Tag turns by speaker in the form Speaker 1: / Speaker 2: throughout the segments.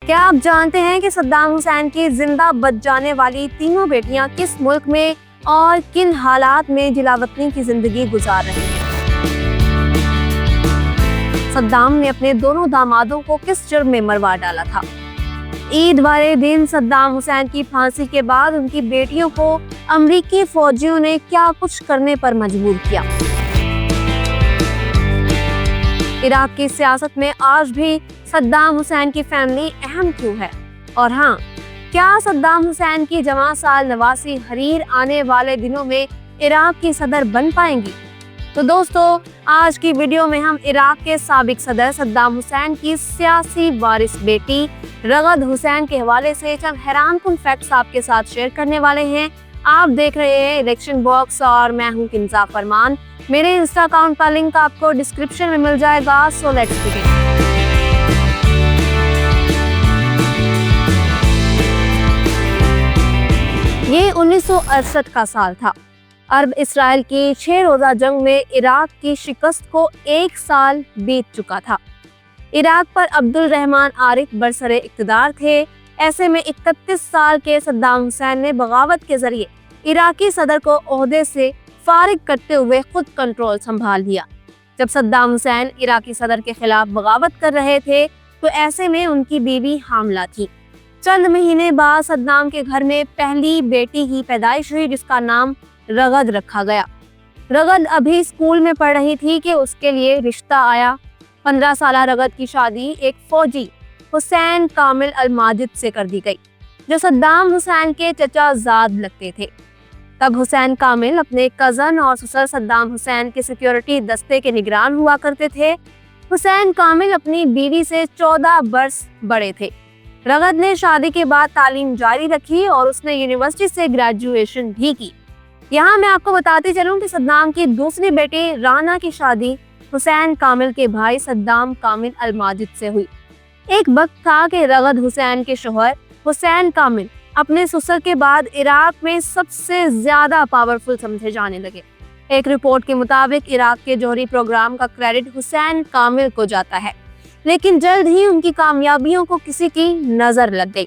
Speaker 1: کیا آپ جانتے ہیں کہ صدام حسین کی زندہ بچ جانے والی تینوں بیٹیاں کس ملک میں اور کن حالات میں جلا وطنی کی زندگی گزار رہی ہیں؟ صدام نے اپنے دونوں دامادوں کو کس جرم میں مروا ڈالا تھا؟ عید والے دن صدام حسین کی پھانسی کے بعد ان کی بیٹیوں کو امریکی فوجیوں نے کیا کچھ کرنے پر مجبور کیا؟ عراق کی سیاست میں آج بھی صدام حسین کی فیملی اہم کیوں ہے؟ اور ہاں، کیا صدام حسین کی جواں سال نواسی حریر آنے والے دنوں میں عراق کی صدر بن پائیں گی؟ تو دوستو، آج کی ویڈیو میں ہم عراق کے سابق صدر صدام حسین کی سیاسی وارث بیٹی رغد حسین کے حوالے سے چند حیران کن فیکٹس آپ کے ساتھ شیئر کرنے والے ہیں۔ آپ دیکھ رہے ہیں الیکشن باکس اور میں ہوں کنزا فرمان۔ میرے انسٹا اکاؤنٹ کا لنک آپ کو ڈسکرپشن میں مل جائے گا۔ So let's begin. یہ 1968 کا سال تھا۔ عرب اسرائیل کی 6 روزہ جنگ میں عراق کی شکست کو 1 سال بیت چکا تھا۔ عراق پر عبدالرحمن عارف برسر اقتدار تھے۔ ایسے میں 31 سال کے صدام حسین نے بغاوت کے ذریعے عراقی صدر کو عہدے سے فارغ کرتے ہوئے خود کنٹرول سنبھال لیا۔ جب صدام حسین عراقی صدر کے خلاف بغاوت کر رہے تھے تو ایسے میں ان کی بیوی حاملہ تھی۔ چند مہینے بعد صدام کے گھر میں پہلی بیٹی کی پیدائش ہوئی، جس کا نام رغد رکھا گیا۔ رغد ابھی اسکول میں پڑھ رہی تھی کہ اس کے لیے رشتہ آیا۔ 15 سالہ رغد کی شادی ایک فوجی حسین کامل الماجد سے کر دی گئی، جو صدام حسین کے چچا زاد لگتے تھے۔ تب حسین کامل اپنے کزن اور سسر صدام حسین کے سیکیورٹی دستے کے نگران ہوا کرتے تھے۔ حسین کامل اپنی بیوی سے 14 برس بڑے تھے۔ رغد نے شادی کے بعد تعلیم جاری رکھی اور اس نے یونیورسٹی سے گریجویشن بھی کی۔ یہاں میں آپ کو بتاتی چلوں کہ صدام کی دوسری بیٹی رانا کی شادی حسین کامل کے بھائی صدام کامل الماجد سے ہوئی۔ ایک وقت تھا کہ رغد حسین کے شوہر حسین کامل اپنے سسر کے بعد عراق میں سب سے زیادہ پاورفل سمجھے جانے لگے۔ ایک رپورٹ کے مطابق عراق کے جوہری پروگرام کا کریڈٹ حسین کامل کو جاتا ہے، لیکن جلد ہی ان کی کامیابیوں کو کسی کی نظر لگ گئی۔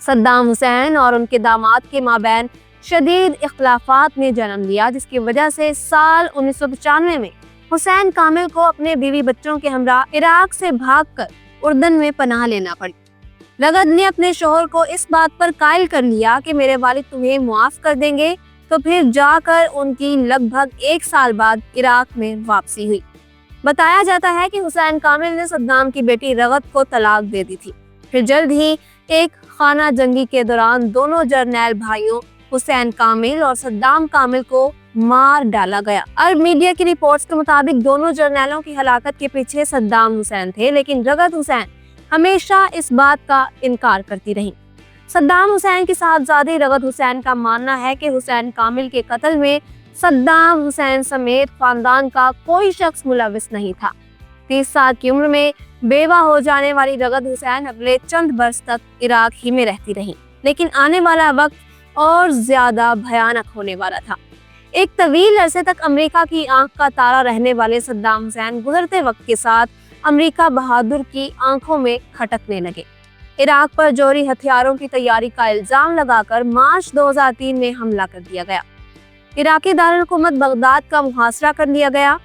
Speaker 1: صدام حسین اور ان کے داماد کے مابین شدید اختلافات نے جنم لیا، جس کی وجہ سے سال 1995 میں حسین کامل کو اپنے بیوی بچوں کے ہمراہ عراق سے بھاگ کر اردن میں پناہ لینا پڑی۔ رغد نے اپنے شوہر کو اس بات پر قائل کر لیا کہ میرے والد تمہیں معاف کر دیں گے، تو پھر جا کر ان کی لگ بھگ 1 سال بعد عراق میں واپسی ہوئی۔ بتایا جاتا ہے کہ حسین کامل نے صدام کی بیٹی رغد کو طلاق دے دی تھی۔ پھر جلد ہی ایک خانہ جنگی کے دوران دونوں جرنیل بھائیوں حسین کامل اور صدام کامل کو مار ڈالا گیا۔ عرب میڈیا کی رپورٹس کے مطابق دونوں جرنیلوں کی ہلاکت کے پیچھے صدام حسین تھے، لیکن رغد حسین ہمیشہ اس بات کا انکار کرتی رہی۔ صدام حسین کی صاحبزادی رغد حسین کا ماننا ہے کہ حسین کامل کے قتل میں صدام حسین سمیت خاندان کا کوئی شخص ملوث نہیں تھا۔ 30 سال کی عمر میں بیوہ ہو جانے والی رغد حسین اگلے چند برس تک عراق ہی میں رہتی رہی، لیکن آنے والا وقت اور زیادہ بھیانک ہونے والا تھا۔ ایک طویل عرصے تک امریکہ کی آنکھ کا تارا رہنے والے صدام حسین گزرتے وقت کے ساتھ امریکہ بہادر کی آنکھوں میں کھٹکنے لگے۔ عراق پر جوہری ہتھیاروں کی تیاری کا الزام لگا کر مارچ 2003 میں حملہ کر دیا گیا۔ عراقی دارالحکومت بغداد کا محاصرہ کر لیا گیا۔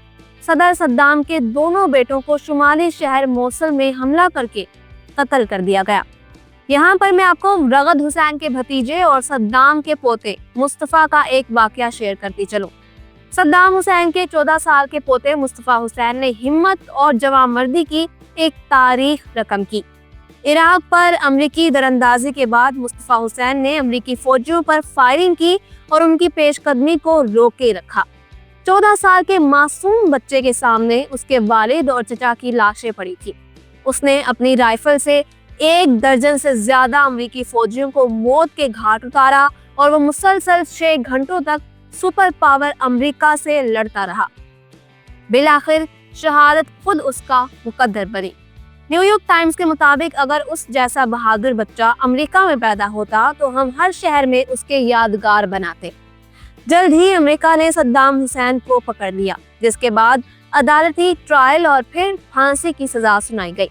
Speaker 1: صدر صدام کے دونوں بیٹوں کو شمالی شہر موصل میں حملہ کر کے قتل کر دیا گیا۔ یہاں پر میں آپ کو رغد حسین کے بھتیجے اور صدام کے پوتے مصطفیٰ کا ایک واقعہ شیئر کرتی چلوں۔ صدام حسین کے 14 سال کے پوتے مصطفیٰ حسین نے ہمت اور جواں مردی کی ایک تاریخ رقم کی۔ عراق پر امریکی دراندازی کے بعد مصطفیٰ حسین نے امریکی فوجیوں پر فائرنگ کی اور ان کی پیش قدمی کو روکے رکھا۔ 14 سال کے معصوم بچے کے سامنے اس کے والد اور چچا کی لاشیں پڑی تھی۔ اس نے اپنی رائفل سے 1 درجن سے زیادہ امریکی فوجیوں کو موت کے گھاٹ اتارا اور وہ مسلسل 6 گھنٹوں تک سپر پاور امریکہ سے لڑتا رہا۔ بالآخر شہادت خود اس کا مقدر بنی۔ نیو یارک ٹائمز کے مطابق اگر اس جیسا بہادر بچہ امریکہ میں پیدا ہوتا تو ہم ہر شہر میں اس کے یادگار بناتے۔ جلد ہی امریکہ نے صدام حسین کو پکڑ لیا، جس کے بعد عدالتی ٹرائل اور پھر پھانسی کی سزا سنائی گئی۔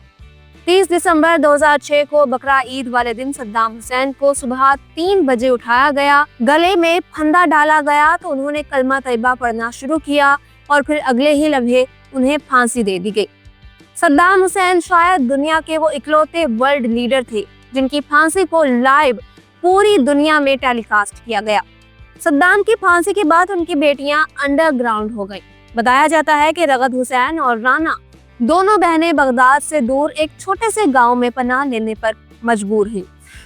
Speaker 1: 30 दिसंबर 2006 को बकरा ईद वाले दिन सद्दाम हुसैन को सुबह 3 बजे उठाया गया, गले में फंदा डाला गया तो उन्होंने कलमा तैयबा पढ़ना शुरू किया और फिर अगले ही लम्हे उन्हें फांसी दे दी गई। सद्दाम हुसैन शायद दुनिया के वो इकलौते वर्ल्ड लीडर थे जिनकी फांसी को लाइव पूरी दुनिया में टेलीकास्ट किया गया। सद्दाम की फांसी के बाद उनकी बेटियां अंडरग्राउंड हो गईं। बताया जाता है कि रगद हुसैन और राना दोनों बहनें बगदाद से दूर एक छोटे से गांव में पनाह लेने पर मजबूर हुई।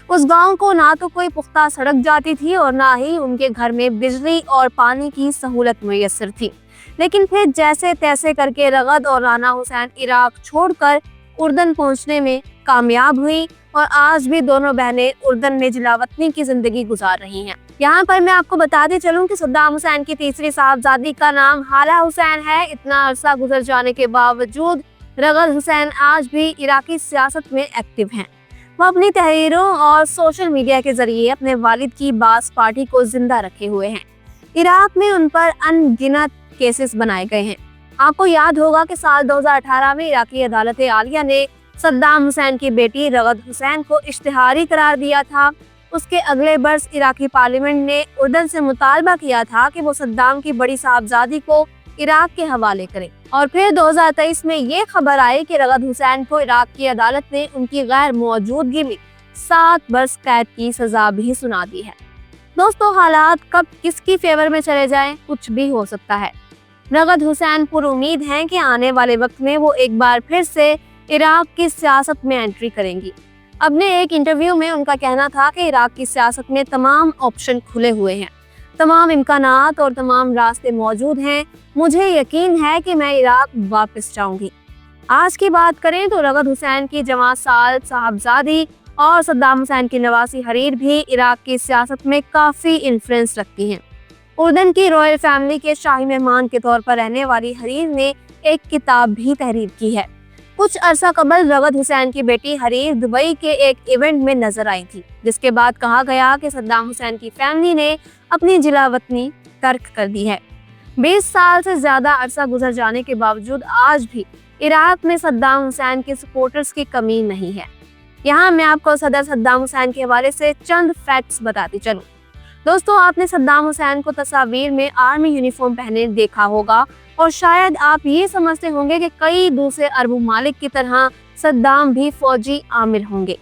Speaker 1: उस गांव को ना तो कोई पुख्ता सड़क जाती थी और ना ही उनके घर में बिजली और पानी की सहूलत मुयस्सर थी। लेकिन फिर जैसे तैसे करके रगद और राना हुसैन इराक छोड़कर उर्दन पहुंचने में कामयाब हुई और आज भी दोनों बहनें उर्दन में जिलावतनी की जिंदगी गुजार रही हैं। यहाँ पर मैं आपको बताते चलूं कि सद्दाम हुसैन की तीसरी साहबजादी का नाम हाला हुसैन है। इतना अरसा गुजर जाने के बावजूद रगद हुसैन आज भी इराकी सियासत में एक्टिव हैं। वो अपनी तहरीरों और सोशल मीडिया के जरिए अपने वालिद की बास पार्टी को जिंदा रखे हुए हैं। इराक में उन पर अनगिनत केसेस बनाए गए हैं। आपको याद होगा कि साल 2018 में इराकी अदालत आलिया ने सद्दाम हुसैन की बेटी रगद हुसैन को इश्तिहारी करार दिया था। उसके अगले बरस इराकी पार्लियामेंट ने उर्दन से मुतालबा किया था कि वो सद्दाम की बड़ी साहबजादी को इराक के हवाले करें और फिर 2023 में ये खबर आई कि रगद हुसैन को इराक की अदालत ने उनकी गैर मौजूदगी में 7 बरस कैद की सजा भी सुना दी है। दोस्तों, हालात कब किसकी फेवर में चले जाएं, कुछ भी हो सकता है। रगद हुसैन पुरुमीद हैं कि आने वाले वक्त में वो एक बार फिर से इराक की सियासत में एंट्री करेंगी। अपने एक इंटरव्यू में उनका कहना था कि इराक की सियासत में तमाम ऑप्शन खुले हुए हैं, तमाम इम्कानात और तमाम रास्ते मौजूद हैं। मुझे यकीन है कि मैं इराक वापस जाऊंगी। आज की बात करें तो रगद हुसैन की जवां साल साहबजादी और सद्दाम हुसैन की नवासी हरीर भी इराक की सियासत में काफ़ी इन्फ्लुएंस रखती हैं। उर्दन की रॉयल फैमिली के शाही मेहमान के तौर पर रहने वाली हरीर ने एक किताब भी तहरीर की है। कुछ अरसा कबल रगद हुसैन की बेटी हरीर दुबई के एक इवेंट में नजर आई थी, जिसके बाद कहा गया कि सद्दाम हुसैन की फैमिली ने अपनी जिलावतनी तर्क कर दी है। 20 साल से ज्यादा अरसा गुजर जाने के बावजूद आज भी इराक में सद्दाम हुसैन के सपोर्टर्स की कमी नहीं है। यहाँ मैं आपको सदर सद्दाम हुसैन के हवाले से चंद फैक्ट्स बताती चलूं। दोस्तों, आपने सद्दाम हुसैन को तस्वीर में आर्मी यूनिफॉर्म पहने देखा होगा और शायद आप ये समझते होंगे कि कई दूसरे अरब ममालिक की तरह सद्दाम भी फौजी आमिर होंगे,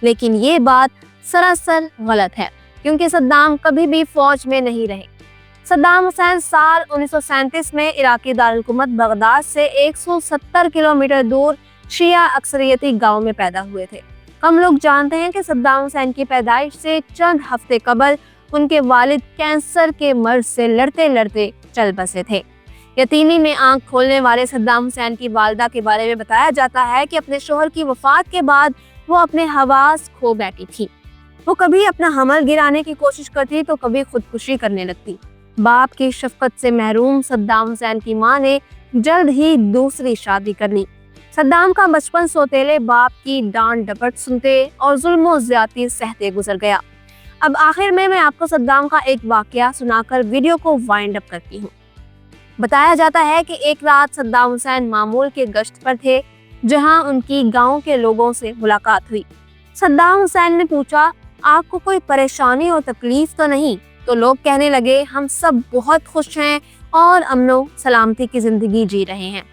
Speaker 1: लेकिन ये बात सरासर गलत है क्योंकि सद्दाम कभी भी फौज में नहीं रहे। सद्दाम हुसैन साल 1937 में इराकी दारुल-हुकूमत बगदाद से 170 किलोमीटर दूर शिया अक्सरियती गांव में पैदा हुए थे। हम लोग जानते हैं कि सद्दाम हुसैन की पैदाइश से चंद हफ्ते कबल उनके वालिद कैंसर के मर्ज से लड़ते लड़ते चल बसे थे। यतीमी में आंख खोलने वाले सद्दाम हुसैन की वालिदा के बारे में बताया जाता है कि अपने शोहर की वफात के बाद वो अपने हवास खो बैठी थी। वो कभी अपना हमल गिराने की कोशिश करती तो कभी खुदकुशी करने लगती। बाप की शफकत से महरूम सद्दाम हुसैन की मां ने जल्द ही दूसरी शादी कर ली। सद्दाम का बचपन सौतेले बाप की डांट डपट सुनते और जुल्म और ज्यादती सहते गुजर गया। अब आखिर में मैं आपको सद्दाम का एक वाकया सुनाकर वीडियो को वाइंड अप करती हूँ। बताया जाता है कि एक रात सद्दाम हुसैन मामूल के गश्त पर थे, जहां उनकी गांव के लोगों से मुलाकात हुई। सद्दाम हुसैन ने पूछा, आपको कोई परेशानी और तकलीफ तो नहीं? तो लोग कहने लगे, हम सब बहुत खुश हैं और अमनो सलामती की जिंदगी जी रहे हैं।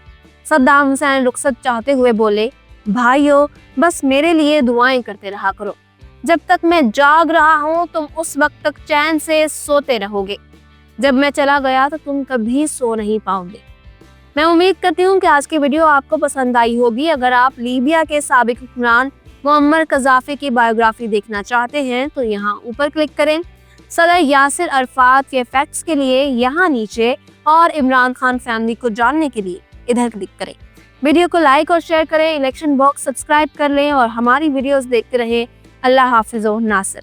Speaker 1: सद्दाम हुसैन रुखसत चाहते हुए बोले, भाइयों, बस मेरे लिए दुआएं करते रहा करो। जब तक मैं जाग रहा हूँ तुम उस वक्त तक चैन से सोते रहोगे। जब मैं चला गया तो तुम कभी सो नहीं पाओगे। मैं उम्मीद करती हूँ कि आज की वीडियो आपको पसंद आई होगी। अगर आप लीबिया के साबिक हुक्मरान मुअम्मर कज़ाफ़ी की बायोग्राफी देखना चाहते हैं तो यहाँ ऊपर क्लिक करें। सदर यासिर अरफात के फैक्ट्स के लिए यहाँ नीचे और इमरान खान फैमिली को जानने के लिए इधर क्लिक करें। वीडियो को लाइक और शेयर करें, इलेक्शन बॉक्स सब्सक्राइब कर लें और हमारी वीडियोस देखते रहें। अल्लाह हाफिज़ नासिर।